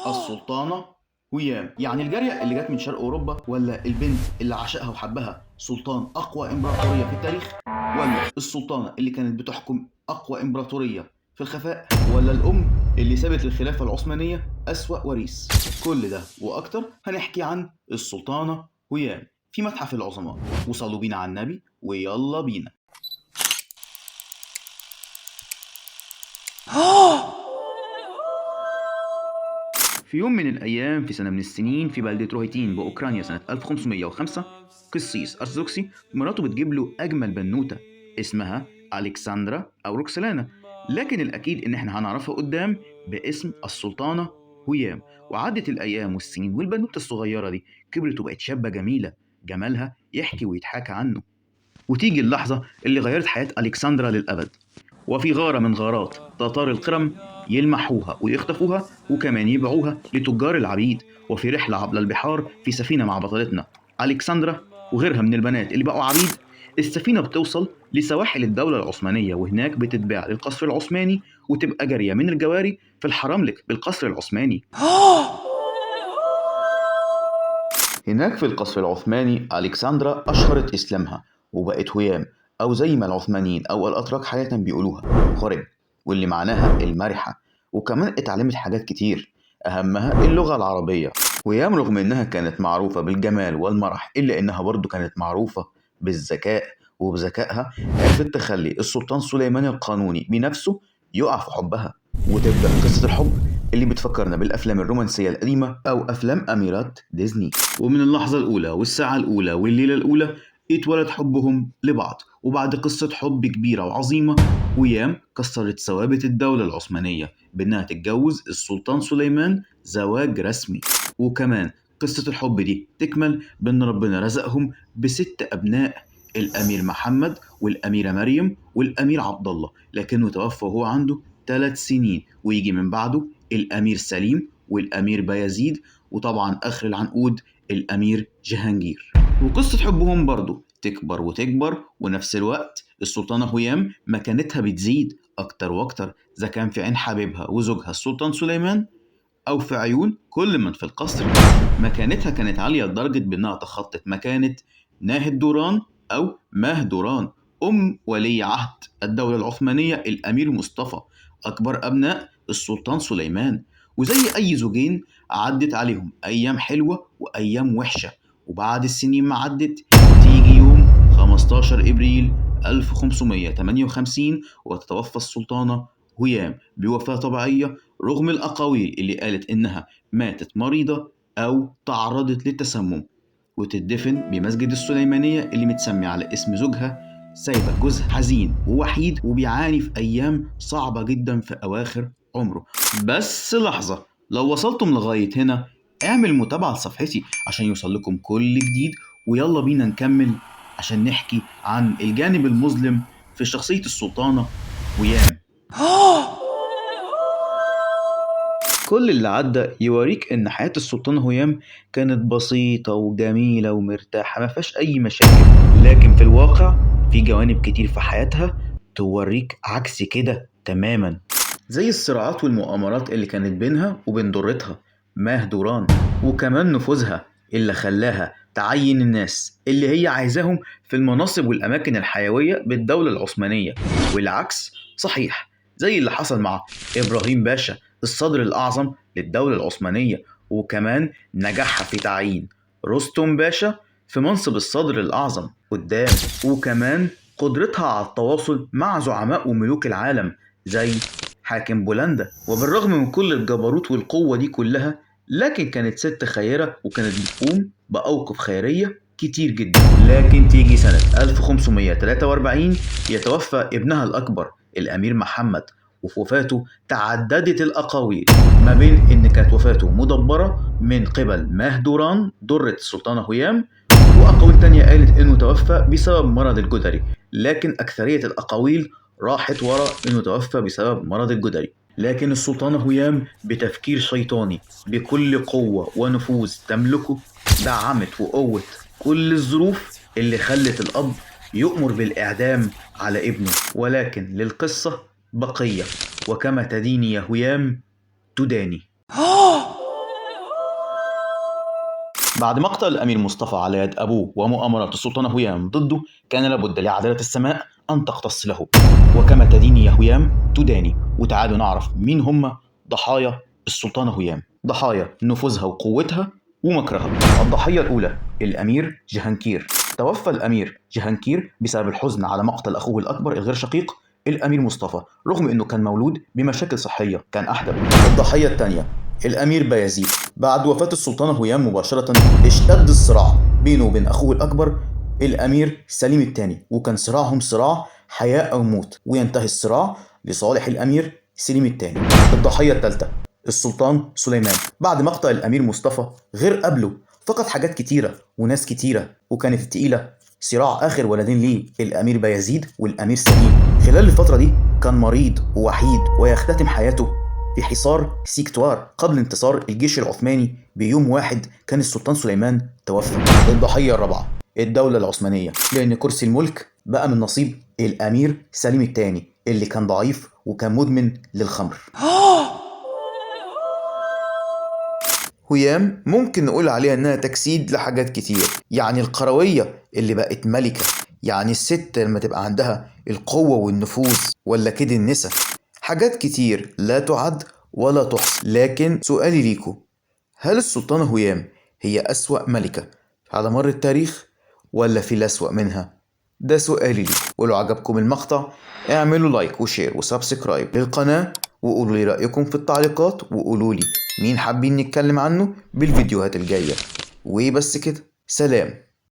السلطانة هيام، يعني الجارية اللي جت من شرق أوروبا، ولا البنت اللي عشقها وحبها سلطان أقوى إمبراطورية في التاريخ، ولا السلطانة اللي كانت بتحكم أقوى إمبراطورية في الخفاء، ولا الأم اللي سابت للخلافة العثمانية أسوأ وريث؟ كل ده وأكتر هنحكي عن السلطانة هيام في متحف العظماء. وصلوا بينا على النبي ويلا بينا. في يوم من الأيام في سنة من السنين في بلدة روهيتين بأوكرانيا سنة 1505، قسيس أرثوذكسي مراته بتجيب له أجمل بنوتة اسمها ألكسندرا أو روكسلانا، لكن الأكيد إن إحنا هنعرفها قدام باسم السلطانة هيام. وعدت الأيام والسنين والبنوتة الصغيرة دي كبرت وبقت شابة جميلة، جمالها يحكي ويتحكى عنه. وتيجي اللحظة اللي غيرت حياة ألكسندرا للأبد. وفي غارة من غارات تتار القرم يلمحوها ويخطفوها وكمان يبيعوها لتجار العبيد. وفي رحلة عبر البحار في سفينة مع بطلتنا ألكسندرا وغيرها من البنات اللي بقوا عبيد، السفينة بتوصل لسواحل الدولة العثمانية، وهناك بتتباع للقصر العثماني وتبقى جارية من الجواري في الحرملك بالقصر العثماني. هناك في القصر العثماني ألكسندرا أشهرت إسلامها وبقت هيام، أو زي ما العثمانيين أو الأتراك حياة بيقولوها خرم، واللي معناها المرحة. وكمان اتعلمت حاجات كتير أهمها اللغة العربية. هيام رغم إنها كانت معروفة بالجمال والمرح إلا إنها برضو كانت معروفة بالذكاء، وبذكائها عرفت تخلي السلطان سليمان القانوني بنفسه يقع في حبها. وتبدأ قصة الحب اللي بتفكرنا بالأفلام الرومانسية القديمة أو أفلام أميرات ديزني. ومن اللحظة الأولى والساعة الأولى والليلة الأولى اتولد حبهم لبعض. وبعد قصة حب كبيرة وعظيمة، هيام كسرت ثوابت الدولة العثمانية بإنها تتجوز السلطان سليمان زواج رسمي. وكمان قصة الحب دي تكمل بأن ربنا رزقهم بست أبناء، الأمير محمد والأميرة مريم والأمير عبد الله، لكنه توفى وهو عنده 3 سنين. ويجي من بعده الأمير سليم والأمير بايزيد، وطبعا آخر العنقود الأمير جهانجير. وقصة حبهم برضو تكبر وتكبر، ونفس الوقت السلطانة هيام مكانتها بتزيد أكتر وأكتر، إذا كان في عين حبيبها وزوجها السلطان سليمان أو في عيون كل من في القصر. مكانتها كانت عالية لدرجة بأنها تخطت مكانة ناهد دوران أو ماه دوران، أم ولي عهد الدولة العثمانية الأمير مصطفى، أكبر أبناء السلطان سليمان. وزي أي زوجين عدت عليهم أيام حلوة وأيام وحشة، وبعد السنين ما عدت تيجي يوم 15 إبريل 1558 وتتوفى السلطانة هيام بوفاة طبيعية، رغم الأقاويل اللي قالت إنها ماتت مريضة أو تعرضت للتسمم. وتدفن بمسجد السليمانية اللي متسمي على اسم زوجها، سايبة جوزها حزين ووحيد وبيعاني في أيام صعبة جدا في أواخر عمره. بس لحظة، لو وصلتم لغاية هنا اعمل متابعة لصفحتي عشان يوصل لكم كل جديد. ويلا بينا نكمل عشان نحكي عن الجانب المظلم في شخصية السلطانة هيام. كل اللي عدى يوريك إن حياة السلطانة هيام كانت بسيطة وجميلة ومرتاحة، ما فيهاش أي مشاكل، لكن في الواقع في جوانب كتير في حياتها توريك عكس كده تماما، زي الصراعات والمؤامرات اللي كانت بينها وبين ضرتها ماه دوران، وكمان نفوذها اللي خلاها تعين الناس اللي هي عايزاهم في المناصب والأماكن الحيوية بالدولة العثمانية. والعكس صحيح، زي اللي حصل مع إبراهيم باشا الصدر الأعظم للدولة العثمانية، وكمان نجحها في تعيين رستم باشا في منصب الصدر الأعظم قدام. وكمان قدرتها على التواصل مع زعماء وملوك العالم زي حاكم بولندا. وبالرغم من كل الجبروت والقوة دي كلها، لكن كانت ست خيرة وكانت بتقوم بأوقف خيرية كتير جدا. لكن تيجي سنة 1543 يتوفى ابنها الأكبر الأمير محمد، وفي وفاته تعددت الأقاويل ما بين إن كانت وفاته مدبرة من قبل ماه دوران ضرة السلطانة هيام، وأقاويل تانية قالت إنه توفى بسبب مرض الجدري. لكن أكثرية الأقاويل راحت ورا إنه توفى بسبب مرض الجدري. لكن السلطانة هيام بتفكير شيطاني بكل قوة ونفوذ تملكه دعمت وقوت كل الظروف اللي خلت الأب يؤمر بالإعدام على ابنه. ولكن للقصة بقية، وكما تديني يا هيام تداني. بعد مقتل الأمير مصطفى على يد أبوه ومؤامرة السلطان هيام ضده، كان لابد لعدالة السماء أن تختص له، وكما تديني يا هيام تداني. وتعالوا نعرف مين هم ضحايا السلطان هيام، ضحايا نفوذها وقوتها ومكرها. الضحية الأولى الأمير جهانكير. توفى الأمير جهانكير بسبب الحزن على مقتل أخوه الأكبر الغير شقيق الأمير مصطفى، رغم أنه كان مولود بمشاكل صحية، كان أحدب. الضحية الثانية الأمير بايزيد. بعد وفاة السلطان هيام مباشرة اشتد الصراع بينه وبين أخوه الأكبر الأمير سليم الثاني، وكان صراعهم صراع حياة أو موت، وينتهي الصراع لصالح الأمير سليم الثاني. الضحية الثالثة السلطان سليمان. بعد مقتل الأمير مصطفى غير قبله فقد حاجات كتيرة وناس كتيرة، وكانت التقيلة صراع آخر ولدين ليه الأمير بايزيد والأمير سليم. خلال الفترة دي كان مريض ووحيد، ويختتم حياته في حصار سيكتوار قبل انتصار الجيش العثماني بيوم واحد كان السلطان سليمان توفى. الضحية الرابعة الدولة العثمانية، لأن كرسي الملك بقى من نصيب الأمير سليم الثاني اللي كان ضعيف وكان مدمن للخمر. هيام ممكن نقول عليها إنها تجسيد لحاجات كتير، يعني القروية اللي بقت ملكة، يعني الست لما تبقى عندها القوة والنفوذ، ولا كده النسا. حاجات كتير لا تعد ولا تحصى. لكن سؤالي ليكو، هل السلطانة هيام هي أسوأ ملكة على مر التاريخ ولا في الأسوأ منها؟ ده سؤالي ليكو. ولو عجبكم المقطع اعملوا لايك وشير وسبسكرايب للقناة، وقولوا لي رأيكم في التعليقات، وقولوا لي مين حابين نتكلم عنه بالفيديوهات الجاية. وبس كده، سلام.